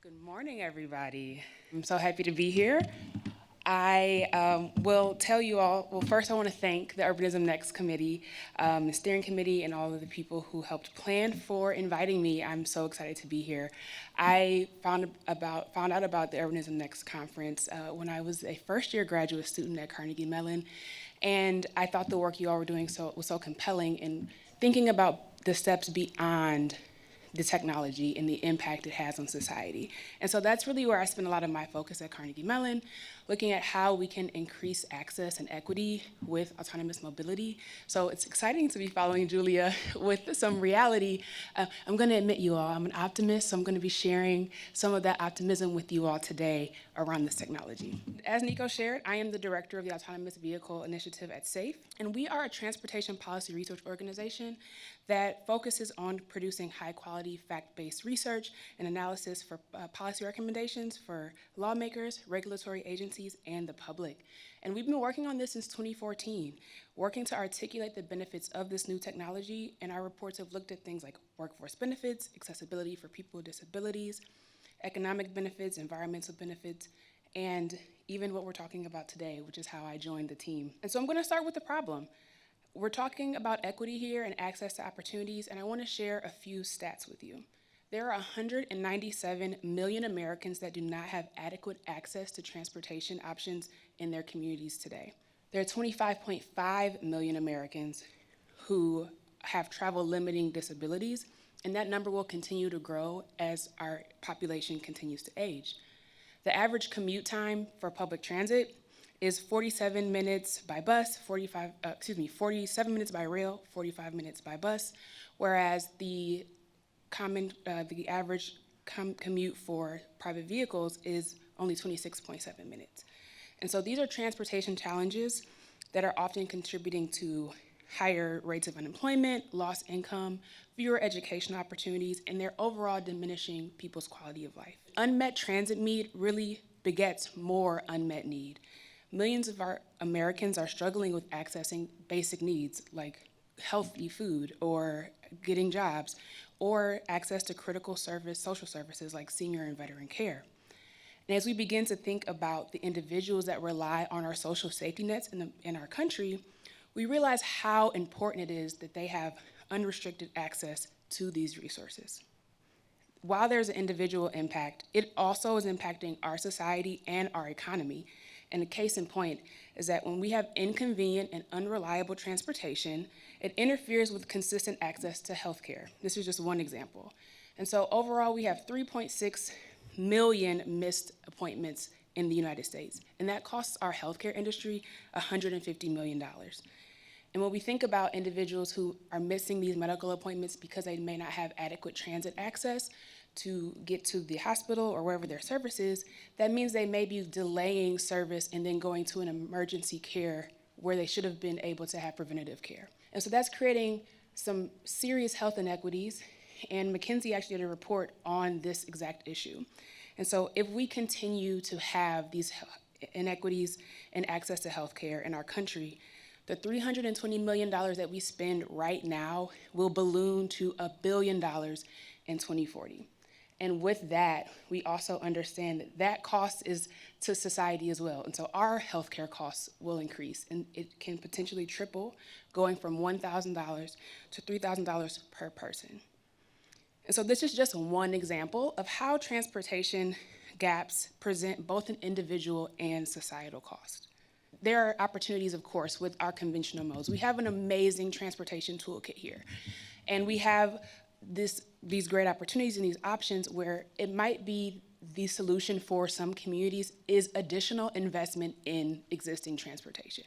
Good morning, everybody. I'm so happy to be here. I will tell you all, well, first I want to thank the Urbanism Next Committee, the steering committee, and all of the people who helped plan for inviting me. I'm so excited to be here. I found out about the Urbanism Next conference when I was a first year graduate student at Carnegie Mellon, and I thought the work you all were doing was so compelling in thinking about the steps beyond the technology and the impact it has on society. And so that's really where I spend a lot of my focus at Carnegie Mellon, looking at how we can increase access and equity with autonomous mobility. So it's exciting to be following Julia with some reality. I'm going to admit, you all, I'm an optimist, so I'm going to be sharing some of that optimism with you all today around this technology. As Nico shared, I am the director of the Autonomous Vehicle Initiative at SAFE, and we are a transportation policy research organization that focuses on producing high-quality, fact-based research and analysis for policy recommendations for lawmakers, regulatory agencies, and the public. And we've been working on this since 2014, working to articulate the benefits of this new technology, and our reports have looked at things like workforce benefits, accessibility for people with disabilities, economic benefits, environmental benefits, and even what we're talking about today, which is how I joined the team. And so I'm gonna start with the problem. We're talking about equity here and access to opportunities, and I want to share a few stats with you. There are 197 million Americans that do not have adequate access to transportation options in their communities today. There are 25.5 million Americans who have travel limiting disabilities, and that number will continue to grow as our population continues to age. The average commute time for public transit is 47 minutes by bus, 47 minutes by rail, 45 minutes by bus, whereas the average commute for private vehicles is only 26.7 minutes. And so these are transportation challenges that are often contributing to higher rates of unemployment, lost income, fewer education opportunities, and they're overall diminishing people's quality of life. Unmet transit need really begets more unmet need. Millions of our Americans are struggling with accessing basic needs like healthy food or getting jobs or access to critical social services like senior and veteran care. And as we begin to think about the individuals that rely on our social safety nets in our country, we realize how important it is that they have unrestricted access to these resources. While there's an individual impact, it also is impacting our society and our economy. And a case in point is that when we have inconvenient and unreliable transportation, it interferes with consistent access to healthcare. This is just one example. And so overall, we have 3.6 million missed appointments in the United States, and that costs our healthcare industry $150 million. And when we think about individuals who are missing these medical appointments because they may not have adequate transit access to get to the hospital or wherever their service is, that means they may be delaying service and then going to an emergency care where they should have been able to have preventative care. And so that's creating some serious health inequities, and McKinsey actually did a report on this exact issue. And so if we continue to have these inequities in access to healthcare in our country, the $320 million that we spend right now will balloon to $1 billion in 2040. And with that, we also understand that that cost is to society as well. And so our healthcare costs will increase, and it can potentially triple, going from $1,000 to $3,000 per person. And so this is just one example of how transportation gaps present both an individual and societal cost. There are opportunities, of course, with our conventional modes. We have an amazing transportation toolkit here, and we have these great opportunities and these options where it might be the solution for some communities is additional investment in existing transportation.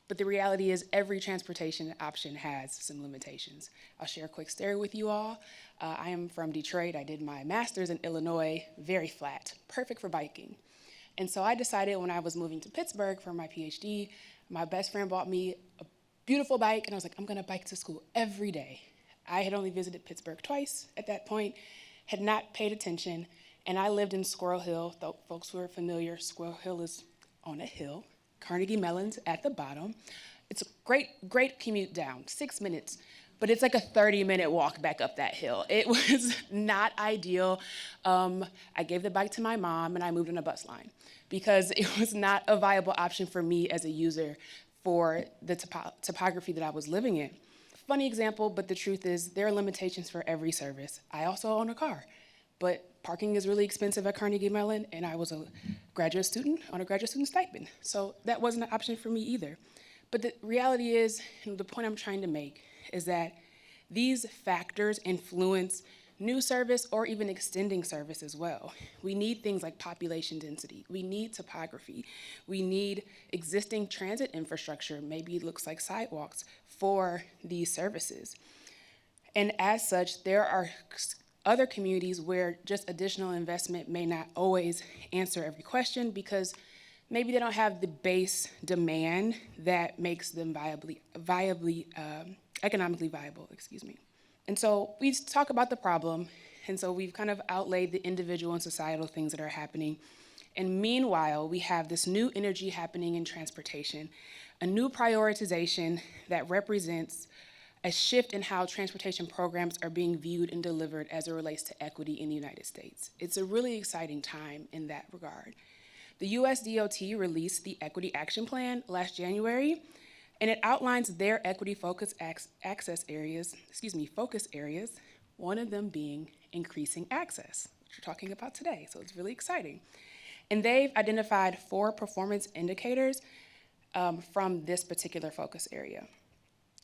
But the reality is every transportation option has some limitations. I'll share a quick story with you all. I am from Detroit. I did my master's in Illinois, very flat, perfect for biking. And so I decided when I was moving to Pittsburgh for my PhD, my best friend bought me a beautiful bike, and I was like, I'm gonna bike to school every day. I had only visited Pittsburgh twice at that point, had not paid attention, and I lived in Squirrel Hill. Though folks who are familiar, Squirrel Hill is on a hill. Carnegie Mellon's at the bottom. It's a great commute down, 6 minutes. but it's like a 30-minute walk back up that hill. It was not ideal. I gave the bike to my mom and I moved on a bus line because it was not a viable option for me as a user for the topography that I was living in. Funny example, but the truth is there are limitations for every service. I also own a car, but parking is really expensive at Carnegie Mellon, and I was a graduate student on a graduate student stipend. So that wasn't an option for me either. But the reality is, and the point I'm trying to make, is that these factors influence new service or even extending service as well. We need things like population density. We need topography. We need existing transit infrastructure. Maybe it looks like sidewalks for these services. And as such, there are other communities where just additional investment may not always answer every question because maybe they don't have the base demand that makes them economically viable, And so we talk about the problem, and so we've kind of outlaid the individual and societal things that are happening. And meanwhile, we have this new energy happening in transportation, a new prioritization that represents a shift in how transportation programs are being viewed and delivered as it relates to equity in the United States. It's a really exciting time in that regard. The US DOT released the Equity Action Plan last January, and it outlines their equity focus areas, one of them being increasing access, which we're talking about today, so it's really exciting. And they've identified 4 performance indicators from this particular focus area.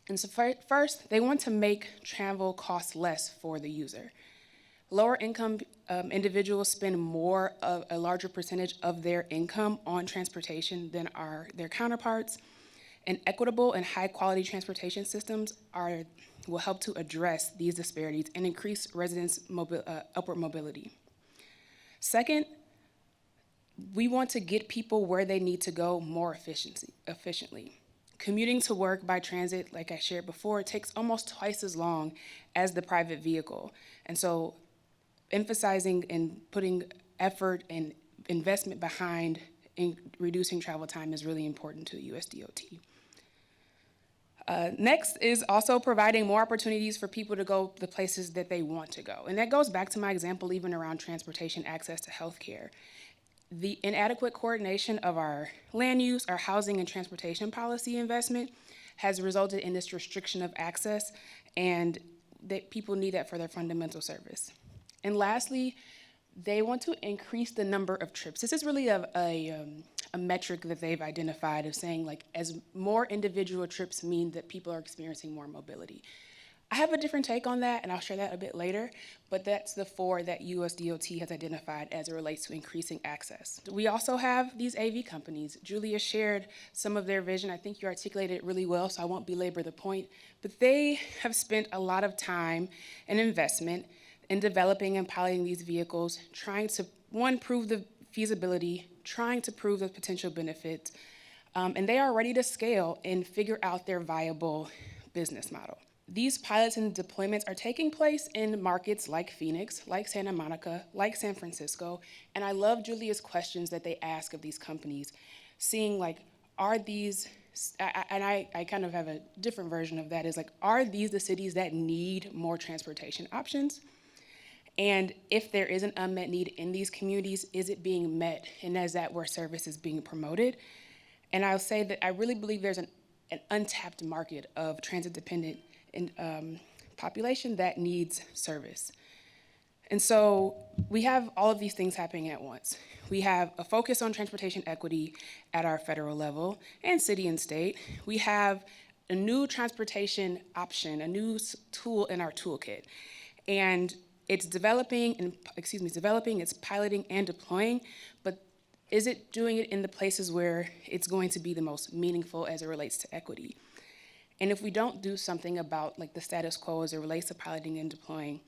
And so first, they want to make travel cost less for the user. Lower income individuals spend a larger percentage of their income on transportation than their counterparts. And equitable and high quality transportation systems will help to address these disparities and increase residents' upward mobility. Second, we want to get people where they need to go more efficiently. Commuting to work by transit, like I shared before, takes almost twice as long as the private vehicle. And so emphasizing and putting effort and investment behind in reducing travel time is really important to US DOT. Next is also providing more opportunities for people to go the places that they want to go. And that goes back to my example even around transportation access to healthcare. The inadequate coordination of our land use, our housing and transportation policy investment has resulted in this restriction of access, and that people need that for their fundamental service. And lastly, they want to increase the number of trips. This is really a metric that they've identified of saying, like, as more individual trips mean that people are experiencing more mobility. I have a different take on that, and I'll share that a bit later, but that's the 4 that US DOT has identified as it relates to increasing access. We also have these AV companies. Julia shared some of their vision. I think you articulated it really well, so I won't belabor the point, but they have spent a lot of time and investment in developing and piloting these vehicles, trying to, one, prove the feasibility, trying to prove the potential benefits, and they are ready to scale and figure out their viable business model. These pilots and deployments are taking place in markets like Phoenix, like Santa Monica, like San Francisco, and I love Julia's questions that they ask of these companies, seeing like, are these, and I kind of have a different version of that, is like, are these the cities that need more transportation options? And if there is an unmet need in these communities, is it being met? And is that where service is being promoted? And I'll say that I really believe there's an untapped market of transit-dependent population that needs service. And so we have all of these things happening at once. We have a focus on transportation equity at our federal level and city and state. We have a new transportation option, a new tool in our toolkit. And it's developing, it's piloting and deploying, but is it doing it in the places where it's going to be the most meaningful as it relates to equity? And if we don't do something about like the status quo as it relates to piloting and deploying,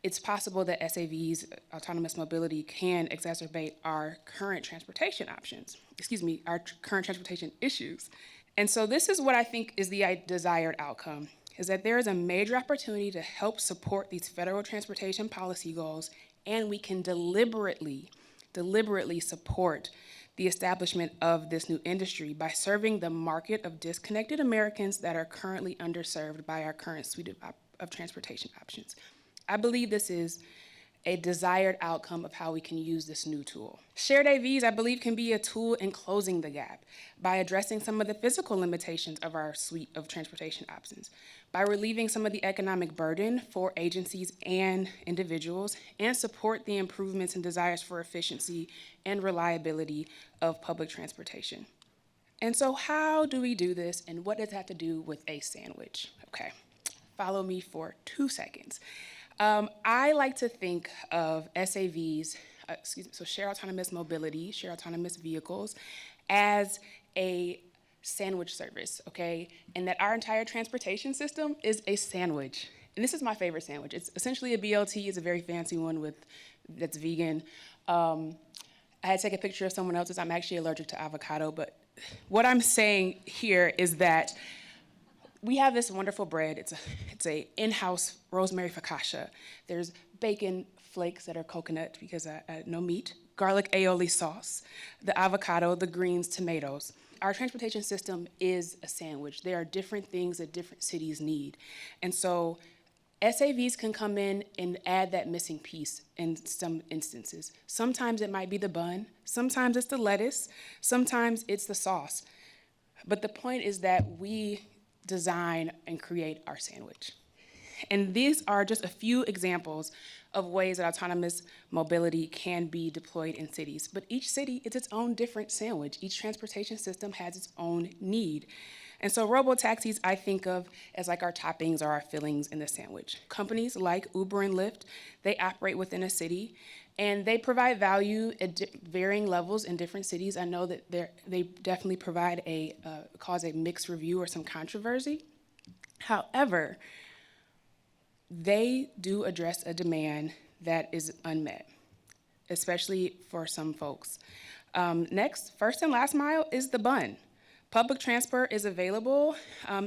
it's possible that SAVs, autonomous mobility, can exacerbate our current transportation our current transportation issues. And so this is what I think is the desired outcome, is that there is a major opportunity to help support these federal transportation policy goals, and we can deliberately support the establishment of this new industry by serving the market of disconnected Americans that are currently underserved by our current suite of transportation options. I believe this is a desired outcome of how we can use this new tool. Shared AVs, I believe, can be a tool in closing the gap by addressing some of the physical limitations of our suite of transportation options, by relieving some of the economic burden for agencies and individuals, and support the improvements and desires for efficiency and reliability of public transportation. And so how do we do this, and what does it have to do with a sandwich? Okay, follow me for 2 seconds. I like to think of SAVs, so shared autonomous mobility, shared autonomous vehicles, as a sandwich service, okay? And that our entire transportation system is a sandwich. And this is my favorite sandwich. It's essentially a BLT. It's a very fancy one that's vegan. I had to take a picture of someone else's. I'm actually allergic to avocado, but what I'm saying here is that we have this wonderful bread. It's a in-house rosemary focaccia. There's bacon flakes that are coconut because I no meat, garlic aioli sauce, the avocado, the greens, tomatoes. Our transportation system is a sandwich. There are different things that different cities need. And so SAVs can come in and add that missing piece in some instances. Sometimes it might be the bun, sometimes it's the lettuce, sometimes it's the sauce. But the point is that we design and create our sandwich. And these are just a few examples of ways that autonomous mobility can be deployed in cities. But each city is its own different sandwich. Each transportation system has its own need. And so robo-taxis I think of as like our toppings or our fillings in the sandwich. Companies like Uber and Lyft, they operate within a city and they provide value at varying levels in different cities. I know that they definitely provide cause a mixed review or some controversy. However, they do address a demand that is unmet, especially for some folks. Next, first and last mile is the bun. Public transport is available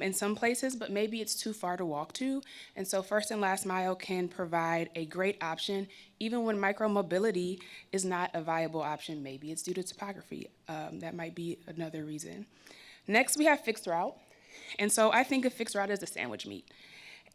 in some places, but maybe it's too far to walk to. And so first and last mile can provide a great option, even when micromobility is not a viable option. Maybe it's due to topography. That might be another reason. Next, we have fixed route. And so I think of fixed route as a sandwich meat.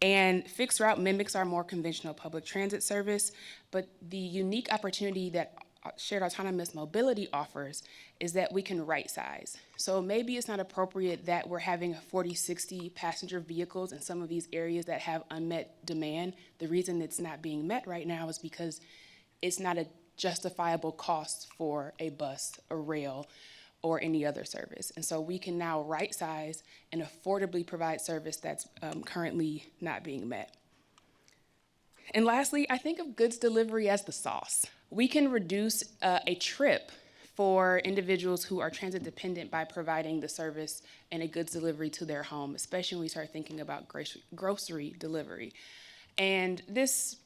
And fixed route mimics our more conventional public transit service, but the unique opportunity that shared autonomous mobility offers is that we can right size. So maybe it's not appropriate that we're having 40, 60 passenger vehicles in some of these areas that have unmet demand. The reason it's not being met right now is because it's not a justifiable cost for a bus, a rail, or any other service. And so we can now right size and affordably provide service that's currently not being met. And lastly, I think of goods delivery as the sauce. We can reduce a trip for individuals who are transit dependent by providing the service and a goods delivery to their home, especially when we start thinking about grocery delivery. And this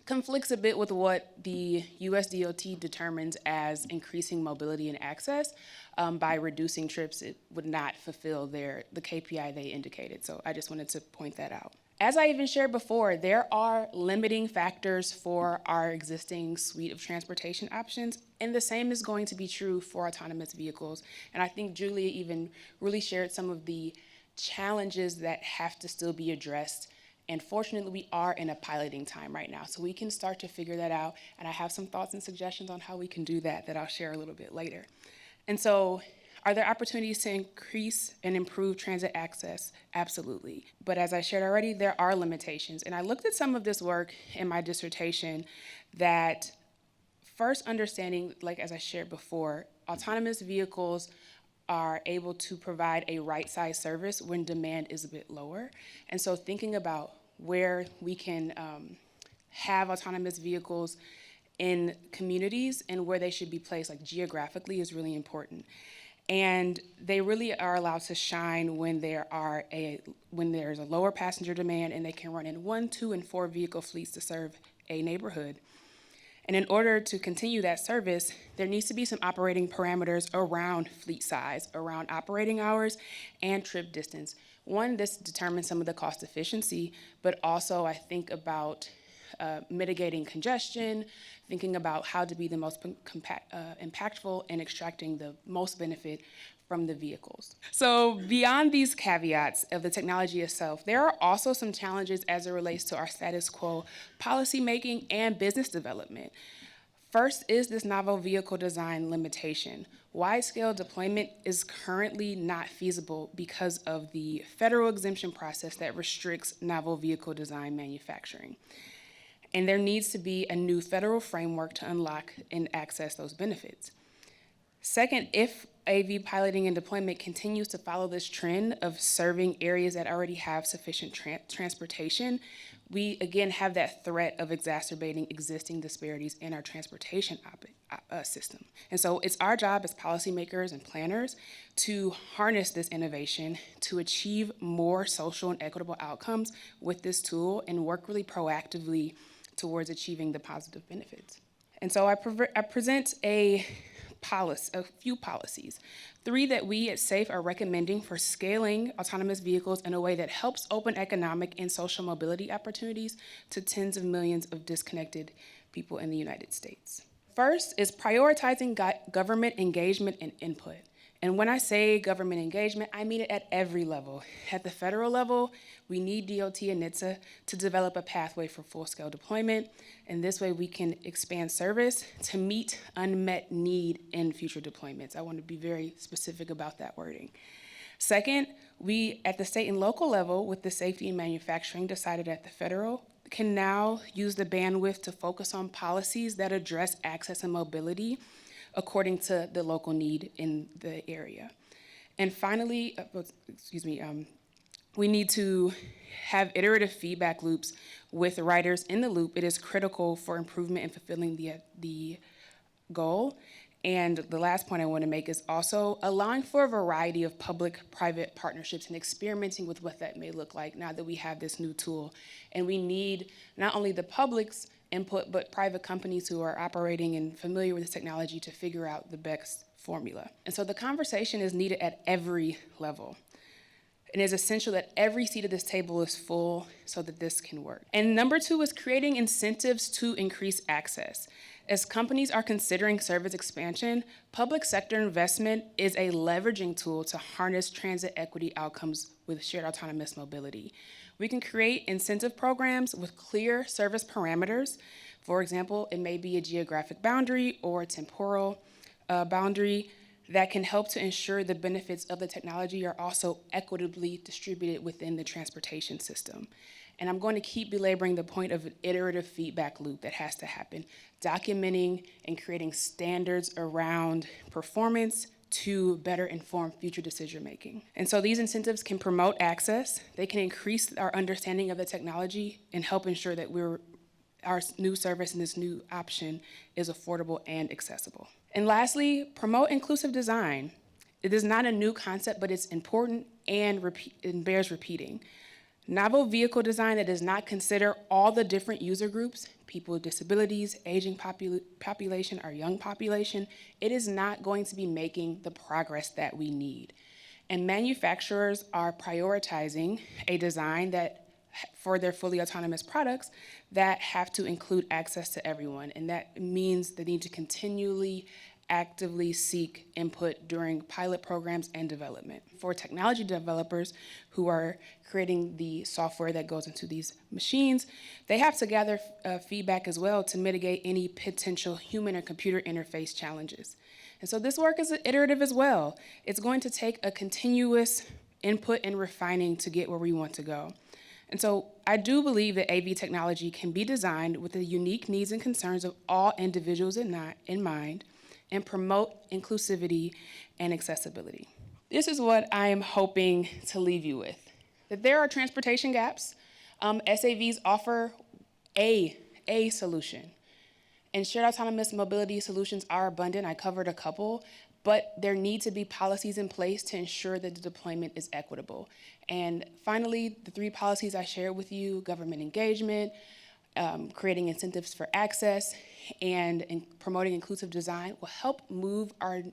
conflicts a bit with what the US DOT determines as increasing mobility and access. By reducing trips, it would not fulfill the KPI they indicated. So I just wanted to point that out. As I even shared before, there are limiting factors for our existing suite of transportation options, and the same is going to be true for autonomous vehicles. And I think Julia even really shared some of the challenges that have to still be addressed. And fortunately, we are in a piloting time right now, so we can start to figure that out. And I have some thoughts and suggestions on how we can do that I'll share a little bit later. And so, are there opportunities to increase and improve transit access? Absolutely. But as I shared already, there are limitations. And I looked at some of this work in my dissertation that first understanding, like as I shared before, autonomous vehicles are able to provide a right-size service when demand is a bit lower. And so thinking about where we can have autonomous vehicles in communities and where they should be placed, like geographically, is really important. And they really are allowed to shine when there's a lower passenger demand and they can run in 1, 2, and 4 vehicle fleets to serve a neighborhood. And in order to continue that service, there needs to be some operating parameters around fleet size, around operating hours, and trip distance. One, this determines some of the cost efficiency, but also I think about mitigating congestion, thinking about how to be the most impactful and extracting the most benefit from the vehicles. So beyond these caveats of the technology itself, there are also some challenges as it relates to our status quo policymaking and business development. First is this novel vehicle design limitation. Wide-scale deployment is currently not feasible because of the federal exemption process that restricts novel vehicle design manufacturing. And there needs to be a new federal framework to unlock and access those benefits. Second, if AV piloting and deployment continues to follow this trend of serving areas that already have sufficient transportation, we again have that threat of exacerbating existing disparities in our transportation system. And so it's our job as policymakers and planners to harness this innovation to achieve more social and equitable outcomes with this tool and work really proactively towards achieving the positive benefits. And so I present a few policies. 3 that we at SAFE are recommending for scaling autonomous vehicles in a way that helps open economic and social mobility opportunities to tens of millions of disconnected people in the United States. First is prioritizing government engagement and input. And when I say government engagement, I mean it at every level. At the federal level, we need DOT and NHTSA to develop a pathway for full-scale deployment, and this way we can expand service to meet unmet need in future deployments. I want to be very specific about that wording. Second, we at the state and local level with the safety and manufacturing decided at the federal can now use the bandwidth to focus on policies that address access and mobility according to the local need in the area. And finally, we need to have iterative feedback loops with riders in the loop. It is critical for improvement in fulfilling the goal. And the last point I want to make is also allowing for a variety of public-private partnerships and experimenting with what that may look like now that we have this new tool. And we need not only the public's input, but private companies who are operating and familiar with this technology to figure out the best formula. And so the conversation is needed at every level. It is essential that every seat at this table is full so that this can work. And number 2 is creating incentives to increase access. As companies are considering service expansion, public sector investment is a leveraging tool to harness transit equity outcomes with shared autonomous mobility. We can create incentive programs with clear service parameters. For example, it may be a geographic boundary or a temporal boundary that can help to ensure the benefits of the technology are also equitably distributed within the transportation system. And I'm going to keep belaboring the point of an iterative feedback loop that has to happen, documenting and creating standards around performance to better inform future decision making. And so these incentives can promote access, they can increase our understanding of the technology and help ensure that our new service and this new option is affordable and accessible. And lastly, promote inclusive design. It is not a new concept, but it's important and bears repeating. Novel vehicle design that does not consider all the different user groups, people with disabilities, aging population, our young population, it is not going to be making the progress that we need. And manufacturers are prioritizing a design that for their fully autonomous products that have to include access to everyone. And that means they need to continually actively seek input during pilot programs and development. For technology developers who are creating the software that goes into these machines, they have to gather feedback as well to mitigate any potential human or computer interface challenges. And so this work is iterative as well. It's going to take a continuous input and refining to get where we want to go. And so I do believe that AV technology can be designed with the unique needs and concerns of all individuals in mind and promote inclusivity and accessibility. This is what I am hoping to leave you with, that there are transportation gaps. SAVs offer a solution. And shared autonomous mobility solutions are abundant. I covered a couple, but there need to be policies in place to ensure that the deployment is equitable. And finally, the 3 policies I shared with you, government engagement, creating incentives for access, and promoting inclusive design will help move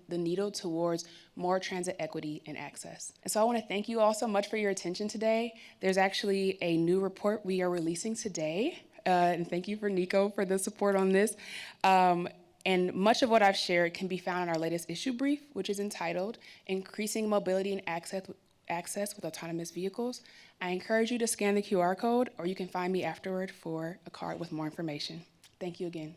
the needle towards more transit equity and access. And so I want to thank you all so much for your attention today. There's actually a new report we are releasing today and thank you for Nico for the support on this. And much of what I've shared can be found in our latest issue brief, which is entitled Increasing Mobility and Access with Autonomous Vehicles. I encourage you to scan the QR code, or you can find me afterward for a card with more information. Thank you again.